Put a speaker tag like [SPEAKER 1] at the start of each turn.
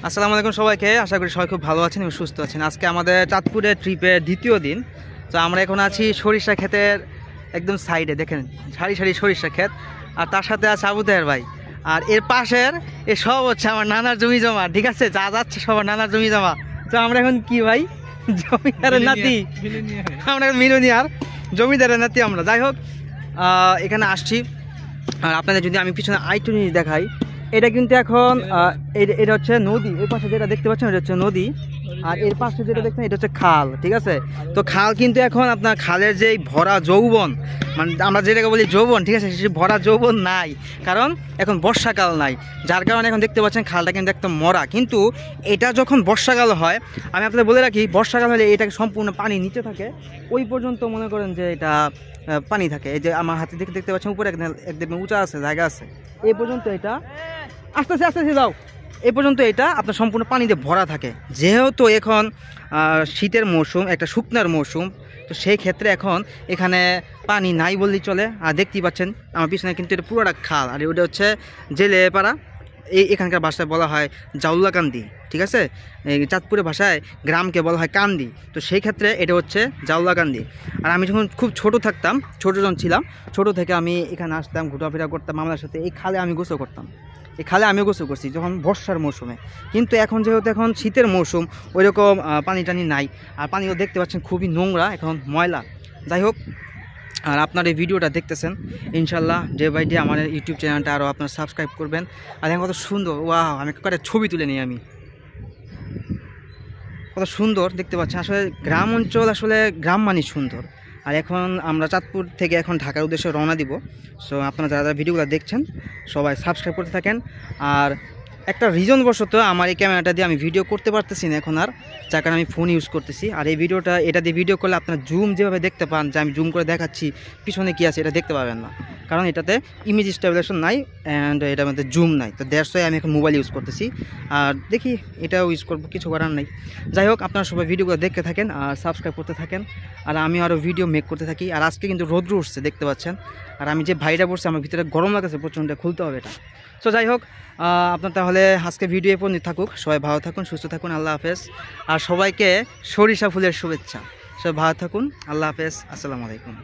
[SPEAKER 1] আসসালামু আলাইকুম সবাইকে। আশা করি সবাই খুব ভালো আছেন এবং সুস্থ আছেন। আজকে আমাদের চাঁদপুরের ট্রিপের দ্বিতীয় দিন। তো আমরা এখন আছি সরিষা ক্ষেতের একদম সাইডে, দেখেন সারি সারি সরিষা ক্ষেত, আর তার সাথে আছে আবু তাহের ভাই। আর এর পাশের এ সব হচ্ছে আমার নানার জমি জমা, ঠিক আছে, যা যাচ্ছে সবার নানার জমি জমা। তো আমরা এখন কি ভাই, জমিদারের নাতি, আমরা মিলনিয়ার জমিদারের নাতি আমরা। যাই হোক, এখানে আসছি। আর আপনাদের যদি আমি পিছনে আরেকটু জিনিস দেখাই, এটা কিন্তু এখন এটা হচ্ছে নদী। এই পাশে যেটা দেখতে পাচ্ছেন এটা হচ্ছে নদী, আর এর পাশে যেটা দেখছেন এটা হচ্ছে খাল, ঠিক আছে। তো খাল কিন্তু এখন আপনার খালের যে ভরা যৌবন, মানে আমরা যেটাকে বলি যৌবন, ঠিক আছে, সেই ভরা যৌবন নাই, কারণ এখন বর্ষাকাল নাই, যার কারণে এখন দেখতে পাচ্ছেন খালটা কিন্তু একদম মরা। কিন্তু এটা যখন বর্ষাকাল হয়, আমি আপনাদের বলে রাখি, বর্ষাকাল হলে এটাকে সম্পূর্ণ পানি নিচে থাকে, ওই পর্যন্ত মনে করেন যে এটা পানি থাকে। এই যে আমার হাতে দেখতে পাচ্ছেন উপরে একদম উঁচা আছে, জায়গা আছে, এই পর্যন্ত এটা আস্তে আস্তে যাও, এই পর্যন্ত এটা আপনার সম্পূর্ণ পানিতে ভরা থাকে। যেহেতু এখন শীতের মৌসুম, একটা শুকনার মৌসুম, তো সেই ক্ষেত্রে এখন এখানে পানি নাই বললেই চলে। আর দেখতেই পাচ্ছেন আমার পিছনে কিন্তু এটা পুরোটা খাল, আর ওটা হচ্ছে জেলেপাড়া। এখানকার ভাষায় বলা হয় জাউলাকান্দি, ঠিক আছে। এই চাঁদপুরের ভাষায় গ্রামকে বলা হয় কান্দি। তো সেই ক্ষেত্রে এটা হচ্ছে জাউলাকান্দি। আর আমি যখন খুব ছোট থাকতাম, ছোটো যখন ছিলাম, ছোটো থেকে আমি এখানে আসতাম, ঘোরাফেরা করতাম মামার সাথে। এই খালে আমি গোসল করতাম, এই খালে আমিও গোসল করছি যখন বর্ষার মৌসুমে। কিন্তু এখন যেহেতু এখন শীতের মৌসুম, ওই রকম পানি টানি নাই, আর পানিও দেখতে পাচ্ছেন খুবই নোংরা, এখন ময়লা। যাই হোক, আর আপনার এই ভিডিওটা দেখতেছেন, ইনশাল্লাহ ডে বাই ডে আমার ইউটিউব চ্যানেলটা আরও আপনারা সাবস্ক্রাইব করবেন। আর এখন কত সুন্দর, ওয়াও, আমি কটা ছবি তুলে নিই, আমি কত সুন্দর দেখতে পাচ্ছি। আসলে গ্রাম অঞ্চল, আসলে গ্রাম মানে সুন্দর। আর এখন আমরা চাঁদপুর থেকে এখন ঢাকার উদ্দেশ্যে রওনা দিব। সো আপনারা যারা যারা ভিডিওগুলো দেখছেন সবাই সাবস্ক্রাইব করতে থাকেন। আর একটা রিজন বশত আমার এই ক্যামেরাটা দিয়ে আমি ভিডিও করতে পারতেছি না এখন আর, যার কারণে আমি ফোন ইউজ করতেছি। আর এই ভিডিওটা, এটা দিয়ে ভিডিও করলে আপনারা জুম যেভাবে দেখতে পান, যে আমি জুম করে দেখাচ্ছি পিছনে কী আছে, এটা দেখতে পাবেন না, কারণ এটাতে ইমেজ স্টেবিলাইজেশন নাই অ্যান্ড এটার মধ্যে জুম নাই। তো দ্যাটস ওয়াই আমি এখন মোবাইল ইউজ করতেছি। আর দেখি এটাও ইউজ করবো, কিছু করার নাই। যাই হোক, আপনারা সবাই ভিডিওগুলো দেখতে থাকেন আর সাবস্ক্রাইব করতে থাকেন, আর আমি আরও ভিডিও মেক করতে থাকি। আর আজকে কিন্তু রৌদ্র উঠছে, দেখতে পাচ্ছেন। আর আমি যে ভাইটা পড়ছি, আমার ভিতরে গরম লাগছে প্রচণ্ড, খুলতে হবে এটা। সো যাই হোক, আপনার তাহলে আজকে ভিডিও এ পর্যন্ত থাকুক। সবাই ভালো থাকুন, সুস্থ থাকুন, আল্লাহ হাফেজ। আর সবাইকে সরিষা ফুলের শুভেচ্ছা। সবাই ভালো থাকুন, আল্লাহ হাফেজ, আসসালামু আলাইকুম।